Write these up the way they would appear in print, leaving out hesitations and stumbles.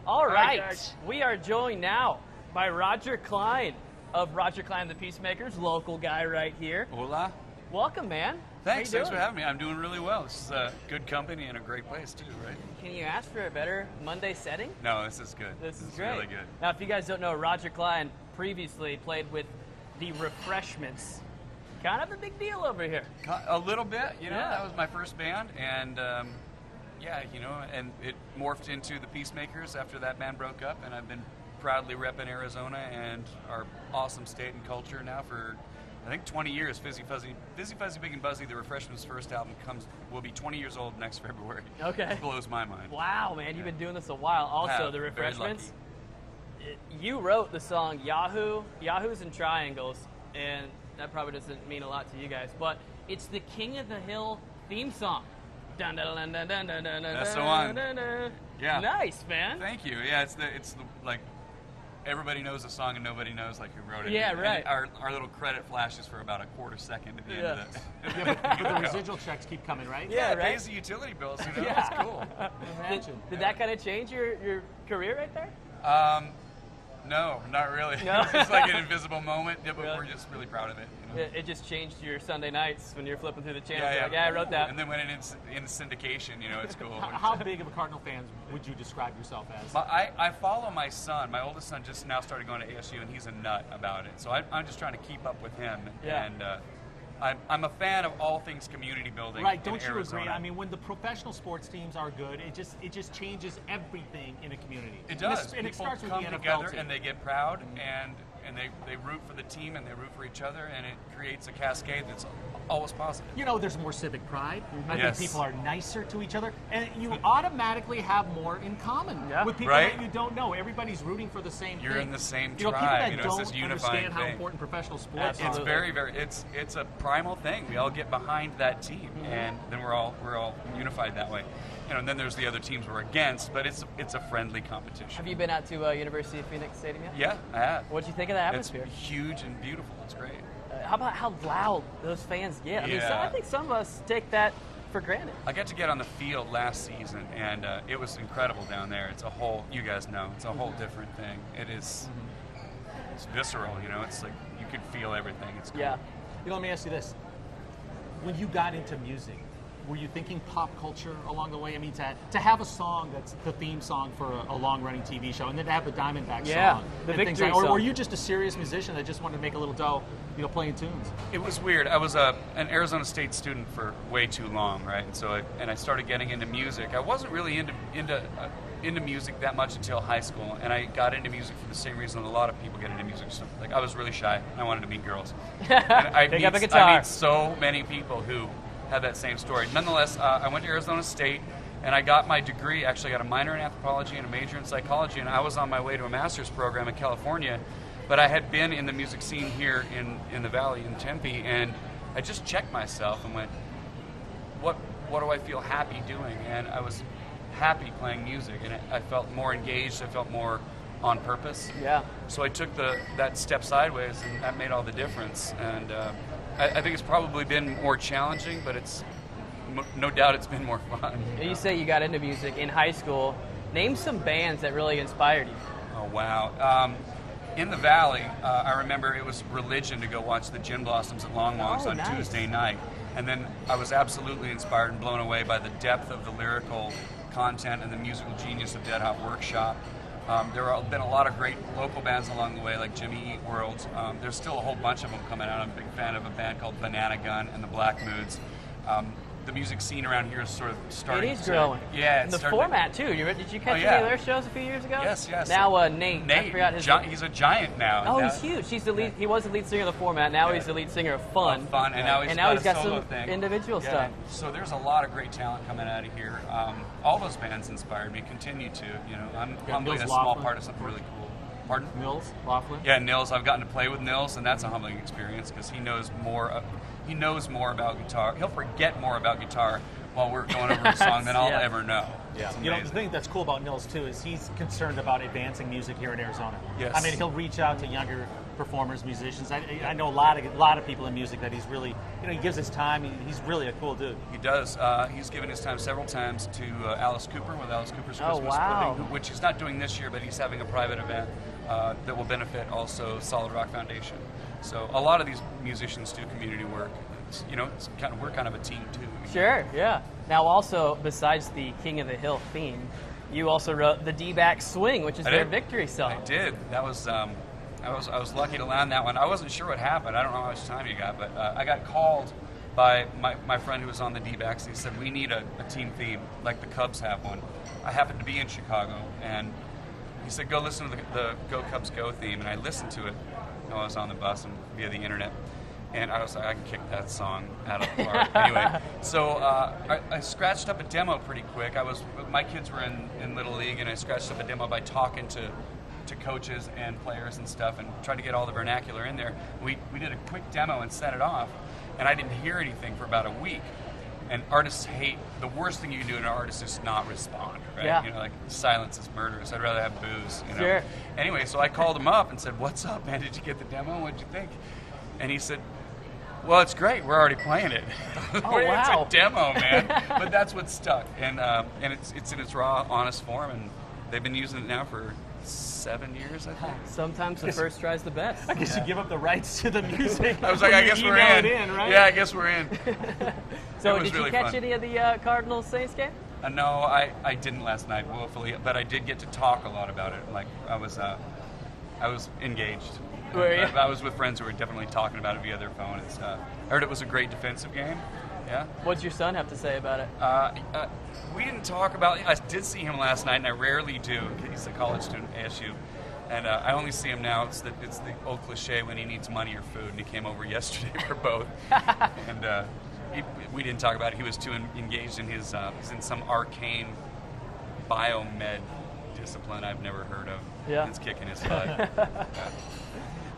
All right, guys. we are joined now by Roger Klein of Roger Klein the Peacemakers, local guy right here. Hola. Welcome, man. Thanks How you for doing? having me. I'm doing really well. This is a good company and a great place too, right? Can you ask for a better Monday setting? No, this is good. This is great. Really good. Now, if you guys don't know, Roger Klein previously played with the Refreshments. Kind of a big deal over here. A little bit, you know. Yeah. That was my first band, and yeah, you know, and it morphed into the Peacemakers after that band broke up, and I've been proudly repping Arizona and our awesome state and culture now for, I think, 20 years. Fizzy Fuzzy, Big and Buzzy, the Refreshments' first album will be 20 years old next February. Okay. It blows my mind. Wow, man, you've been doing this a while. Also, the Very Refreshments. lucky. You wrote the song Yahoos and Triangles, and that probably doesn't mean a lot to you guys, but it's the King of the Hill theme song. That's the one. Yeah. Nice, man. Thank you. Yeah, it's the like everybody knows the song and nobody knows like who wrote it. Yeah, And right. Our little credit flashes for about a quarter second at the end of it. Yeah, but the residual checks keep coming, right? Yeah, It right. pays the utility bills, you know. Yeah. It's cool. Imagine. Did that kind of change your career right there? No, not really. No? It's like an invisible moment, yeah, but Really? we're just really proud of it. You know? It just changed your Sunday nights when you're flipping through the channels. Yeah, You're like, yeah, I wrote that. And then when it's in syndication, you know, it's cool. How big of a Cardinal fan would you describe yourself as? I follow my son. My oldest son just now started going to ASU, and he's a nut about it. So I'm just trying to keep up with him. Yeah. And I'm a fan of all things community building. Right, in don't you Arizona. agree? I mean, when the professional sports teams are good, it just changes everything in a community. It does. And it People starts with come the NFL together team. and they get proud and they root for the team and they root for each other, and it creates a cascade that's always positive. You know, there's more civic pride. I Yes. think people are nicer to each other, and you automatically have more in common Yeah. with people Right. that you don't know. Everybody's rooting for the same You're thing. in the same You know, people tribe. that You know, don't it's this unifying understand how thing. important professional sports Absolutely. It's very, very. It's a primal thing. We all get behind that team, and then we're all unified that way. You know, and then there's the other teams we're against, but it's a friendly competition. Have you been out to University of Phoenix Stadium yet? Yeah, I have. What'd you think of the atmosphere? It's huge and beautiful. It's great. How about how loud those fans get? I mean, Yeah. I think some of us take that for granted. I got to get on the field last season, and it was incredible down there. It's a whole, you guys know, it's a whole different thing. It is, it's visceral, you know. It's like you can feel everything. It's cool. Yeah. You know, let me ask you this. When you got into music, were you thinking pop culture along the way? I mean, to have a song that's the theme song for a long-running TV show, and then to have the Diamondback Yeah, song, the and things victory or song. were you just a serious musician that just wanted to make a little dough, you know, playing tunes? It was weird. I was an Arizona State student for way too long, right? And so I started getting into music. I wasn't really into music that much until high school, and I got into music for the same reason a lot of people get into music. So, like, I was really shy, and I wanted to meet girls. And Pick up a I guitar. meet so many people who have that same story. Nonetheless, I went to Arizona State, and I got my degree. Actually, I got a minor in anthropology and a major in psychology, and I was on my way to a master's program in California. But I had been in the music scene here in the Valley, in Tempe, and I just checked myself and went, what do I feel happy doing? And I was happy playing music, and I felt more engaged. I felt more on purpose. Yeah. So I took that step sideways, and that made all the difference. And I think it's probably been more challenging, but it's no doubt it's been more fun. You say you got into music in high school. Name some bands that really inspired you. Oh, wow. In the Valley, I remember it was religion to go watch the Gin Blossoms at Long Walks Oh, on nice. Tuesday night. And then I was absolutely inspired and blown away by the depth of the lyrical content and the musical genius of Dead Hot Workshop. There have been a lot of great local bands along the way, like Jimmy Eat World. There's still a whole bunch of them coming out. I'm a big fan of a band called Banana Gun and the Black Moods. The music scene around here is sort of starting. It is growing. Yeah, And it's the starting to- format too. Did you catch Oh, yeah. any of their shows a few years ago? Yes, yes. Now Nate. I Nate, forgot his he's a giant now. Oh, Now- he's huge. He's the lead. He was the lead singer of the format. Now Yeah. he's the lead singer of Fun. Fun, and now he's got a solo some thing. individual Yeah, stuff. So there's a lot of great talent coming out of here. All those bands inspired me, continue to. You know, I'm humbly Nils a small Lofgren. part of something really cool. Pardon? Nils Lofgren? Yeah, Nils. I've gotten to play with Nils, and that's a humbling experience because he knows more. He knows more about guitar. He'll forget more about guitar while we're going over a song than I'll Yeah. ever know. It's You know, the amazing. thing that's cool about Nils too is he's concerned about advancing music here in Arizona. Yes. I mean, he'll reach out to younger performers, musicians. I know a lot of people in music that he's really, you know, he gives his time. He's really a cool dude. He does. He's given his time several times to Alice Cooper with Alice Cooper's Oh, Christmas wow. Pudding, which he's not doing this year, but he's having a private event that will benefit also Solid Rock Foundation. So a lot of these musicians do community work. We're kind of a team too. Sure, yeah. Now, also, besides the King of the Hill theme, you also wrote the D-Back Swing, which is I their did. victory song. I did. That was I was lucky to land that one. I wasn't sure what happened. I don't know how much time you got, but I got called by my friend who was on the D-backs. He said, we need a team theme, like the Cubs have one. I happened to be in Chicago, and he said, go listen to the Go Cubs Go theme, and I listened to it. I was on the bus and via the internet, and I was like, I can kick that song out of the park. Anyway, so I scratched up a demo pretty quick. My kids were in Little League, and I scratched up a demo by talking to coaches and players and stuff, and tried to get all the vernacular in there. We did a quick demo and set it off, and I didn't hear anything for about a week. And artists hate, the worst thing you can do to an artist is not respond, right? Yeah. You know, like silence is murderous. I'd rather have booze, you know. Sure. Anyway, so I called him up and said, what's up, man? Did you get the demo? What'd you think? And he said, well, it's great. We're already playing it. Oh, wow. It's a demo, man. But that's what stuck. And it's in its raw, honest form, and they've been using it now for 7 years, I think. Sometimes the first try's the best. I guess you give up the rights to the music. I was like, when I you guess we're email in. it right? Yeah, I guess we're in. So It was did you really catch fun. any of the Cardinals Saints game? No, I didn't last night, woefully, but I did get to talk a lot about it. Like I was engaged. Were you? I was with friends who were definitely talking about it via their phone and stuff. I heard it was a great defensive game. Yeah. What'd your son have to say about it? We didn't talk about. I did see him last night, and I rarely do. He's a college student at ASU, and I only see him now. It's the old cliche when he needs money or food, and he came over yesterday for both. And we didn't talk about it. He was too engaged in his. He's in some arcane biomed discipline I've never heard of. Yeah. It's kicking his butt.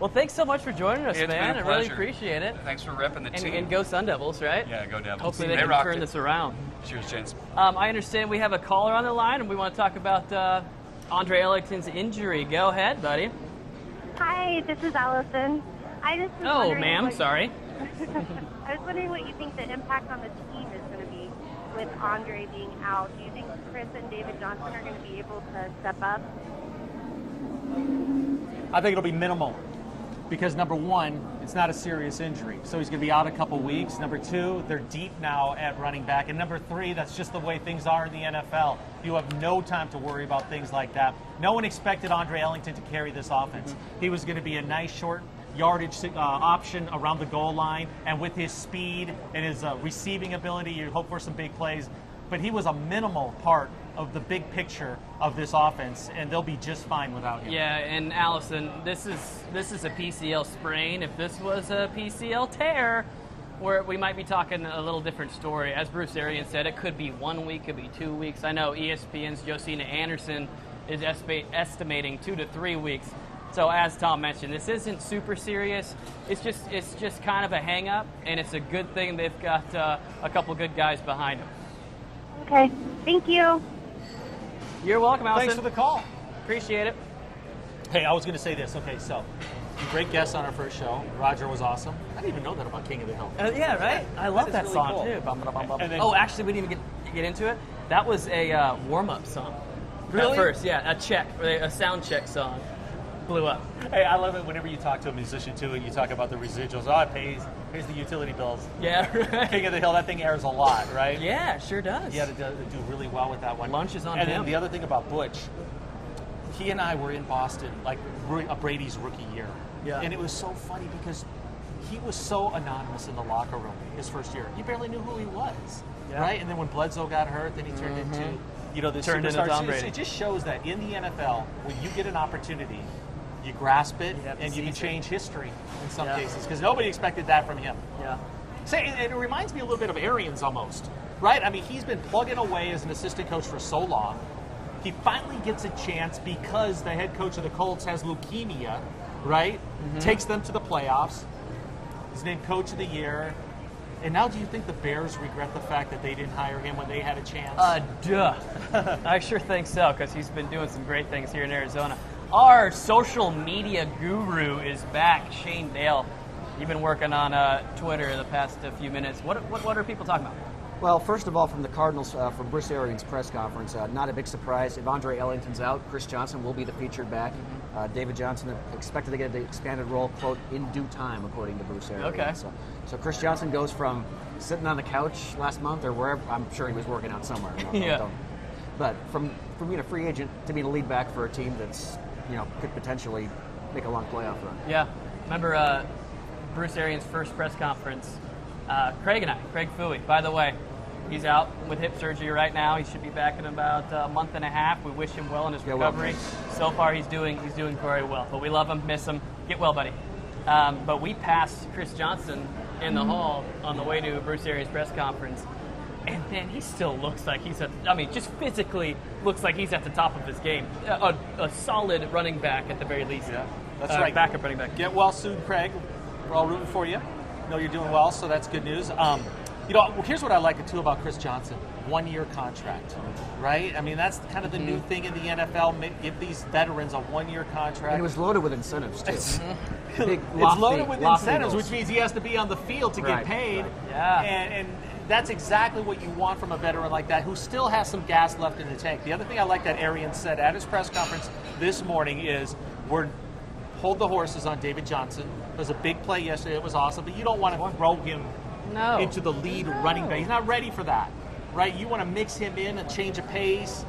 Well, thanks so much for joining us, It's man. been a I really pleasure. appreciate it. Thanks for repping the team. And go Sun Devils, right? Yeah, go Devils. Hopefully they can rocked turn it. this around. Cheers, gents. I understand we have a caller on the line, and we want to talk about Andre Ellington's injury. Go ahead, buddy. Hi, this is Allison. I just was Oh, wondering ma'am, what- sorry. I was wondering what you think the impact on the team is going to be with Andre being out. Do you think Chris and David Johnson are going to be able to step up? I think it'll be minimal because number one, it's not a serious injury, so he's going to be out a couple weeks. Number two, they're deep now at running back, and number three, that's just the way things are in the NFL. You have no time to worry about things like that. No one expected Andre Ellington to carry this offense. He was going to be a nice short yardage option around the goal line, and with his speed and his receiving ability, you hope for some big plays. But he was a minimal part of the big picture of this offense, and they'll be just fine without him. Yeah, and Allison, this is a PCL sprain. If this was a PCL tear, we might be talking a little different story. As Bruce Arians said, it could be 1 week, could be 2 weeks. I know ESPN's Josina Anderson is estimating 2 to 3 weeks. So as Tom mentioned, this isn't super serious. It's just kind of a hang-up, and it's a good thing they've got a couple good guys behind him. Okay, thank you. You're welcome, Allison. Thanks for the call. Appreciate it. Hey, I was going to say this. Okay, so great guest on our first show. Roger was awesome. I didn't even know that about King of the Hill. Yeah, right? I love that really song, cool. too. Bum, bum, bum, bum. And then- Oh, actually, we didn't even get into it. That was a warm-up song. Really? At first, yeah, a sound check song. Blew up. Hey, I love it whenever you talk to a musician, too, and you talk about the residuals. Oh, it pays the utility bills. Yeah, right. King of the Hill, that thing airs a lot, right? Yeah, it sure does. You had to do really well with that one. Lunch is on and him. then the other thing about Butch, he and I were in Boston, like Brady's rookie year. Yeah. And it was so funny because he was so anonymous in the locker room his first year. You barely knew who he was, Yeah. right? And then when Bledsoe got hurt, then he turned into, this Turned into superstar. Tom So Brady. it just shows that in the NFL, when you get an opportunity, you grasp it, You have to and you can seize it. change history in some Yeah. cases because nobody expected that from him. Yeah. Say, and it reminds me a little bit of Arians almost, right? I mean, he's been plugging away as an assistant coach for so long. He finally gets a chance because the head coach of the Colts has leukemia, right? Takes them to the playoffs. He's named Coach of the Year. And now do you think the Bears regret the fact that they didn't hire him when they had a chance? Duh. I sure think so, because he's been doing some great things here in Arizona. Our social media guru is back, Shane Dale. You've been working on Twitter the past few minutes. What are people talking about? Well, first of all, from the Cardinals, from Bruce Arians' press conference, not a big surprise. If Andre Ellington's out, Chris Johnson will be the featured back. David Johnson expected to get the expanded role, quote, in due time, according to Bruce Arians. Okay. So Chris Johnson goes from sitting on the couch last month or wherever, I'm sure he was working out somewhere. But from being a free agent to being a lead back for a team that's, could potentially make a long playoff run. Yeah. Remember Bruce Arians' first press conference? Craig Fooey, by the way, he's out with hip surgery right now. He should be back in about a month and a half. We wish him well in his recovery. So far, he's doing very well. But we love him, miss him. Get well, buddy. But we passed Chris Johnson in the hall on the way to Bruce Arians' press conference, and man, he still looks like he's just physically looks like he's at the top of his game. A solid running back at the very least. Yeah, that's right. Backup running back. Get well soon, Craig. We're all rooting for you. Know you're doing well, so that's good news. Here's what I like too about Chris Johnson: 1-year contract, right? I mean, that's kind of the new thing in the NFL. Give these veterans a 1-year contract. And it was loaded with incentives too. It's loaded with incentives, which means he has to be on the field to get paid. Right. Yeah. And that's exactly what you want from a veteran like that who still has some gas left in the tank. The other thing I like that Arians said at his press conference this morning is hold the horses on David Johnson. It was a big play yesterday. It was awesome, but you don't want to throw him into the lead running back. He's not ready for that, right? You want to mix him in, a change of pace,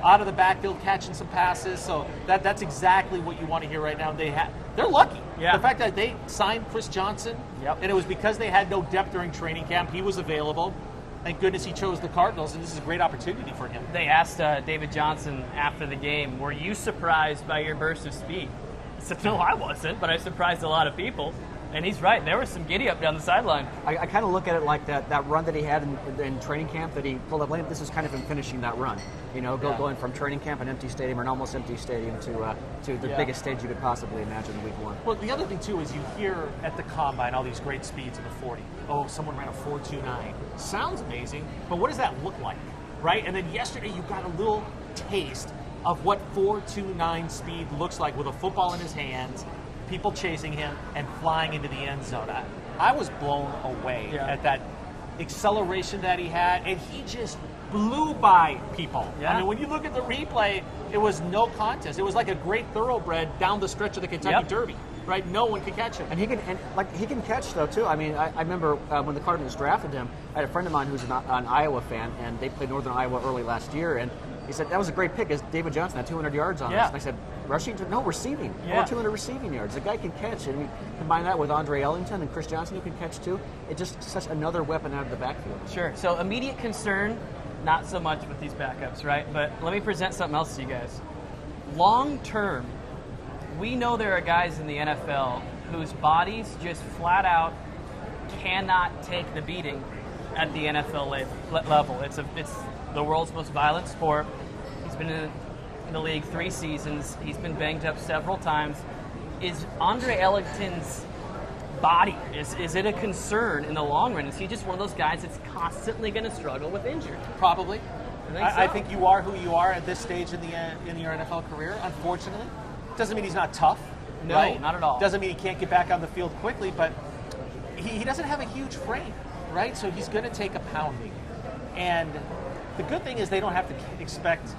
out of the backfield, catching some passes. So that's exactly what you want to hear right now. They're lucky. Yeah. The fact that they signed Chris Johnson, and it was because they had no depth during training camp. He was available. Thank goodness he chose the Cardinals, and this is a great opportunity for him. They asked David Johnson after the game, were you surprised by your burst of speed? He said, no, I wasn't, but I surprised a lot of people. And he's right. There was some giddy up down the sideline. I kind of look at it like that run that he had in training camp that he pulled up late. This is kind of him finishing that run. Going from training camp, an empty stadium, or an almost empty stadium, to the biggest stage you could possibly imagine in week 1. Well, the other thing, too, is you hear at the Combine all these great speeds in the 40. Oh, someone ran a 4.29. Sounds amazing, but what does that look like, right? And then yesterday you got a little taste of what 4.29 speed looks like with a football in his hands, people chasing him, and flying into the end zone. I was blown away at that acceleration that he had, and he just blew by people. Yeah. I mean, when you look at the replay, it was no contest. It was like a great thoroughbred down the stretch of the Kentucky Derby, right? No one could catch him. And he can catch, though, too. I mean, I remember when the Cardinals drafted him, I had a friend of mine who's an Iowa fan, and they played Northern Iowa early last year, and he said, that was a great pick, as David Johnson had 200 yards on us. And I said, rushing? No, receiving. Over 200 receiving yards. The guy can catch. And we combine that with Andre Ellington and Chris Johnson, who can catch too. It's just such another weapon out of the backfield. Sure. So immediate concern, not so much with these backups, right? But let me present something else to you guys. Long term, we know there are guys in the NFL whose bodies just flat out cannot take the beating at the NFL level. It's the world's most violent sport. He's been in the league 3 seasons. He's been banged up several times. Is Andre Ellington's body, is it a concern in the long run? Is he just one of those guys that's constantly going to struggle with injury? Probably. I think you are who you are at this stage in your NFL career, unfortunately. Doesn't mean he's not tough. No, right? Not at all. Doesn't mean he can't get back on the field quickly, but he doesn't have a huge frame, right? So he's going to take a pounding. And the good thing is they don't have to expect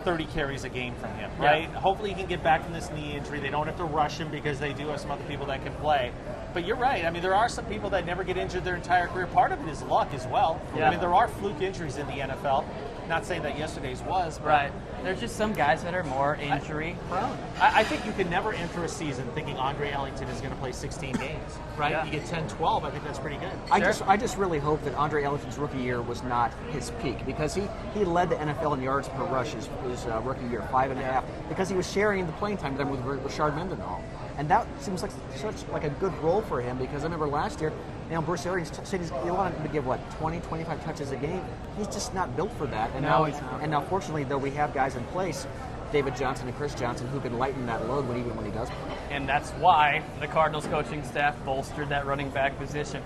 30 carries a game from him, right? Yeah. Hopefully he can get back from this knee injury. They don't have to rush him because they do have some other people that can play. But you're right. I mean, there are some people that never get injured their entire career. Part of it is luck as well. Yeah. I mean, there are fluke injuries in the NFL. Not saying that yesterday's was. But right. There's just some guys that are more injury prone. I think you can never enter a season thinking Andre Ellington is going to play 16 games, right? Yeah. You get 10, 12, I think that's pretty good. I just really hope that Andre Ellington's rookie year was not his peak, because he led the NFL in yards per rush his rookie year, 5.5, because he was sharing the playing time with Rashard Mendenhall. And that seems like such like a good role for him, because I remember last year, Bruce Arians said he wanted him to give 20, 25 touches a game. He's just not built for that. And now fortunately, though, we have guys in place, David Johnson and Chris Johnson, who can lighten that load when he does play. And that's why the Cardinals coaching staff bolstered that running back position.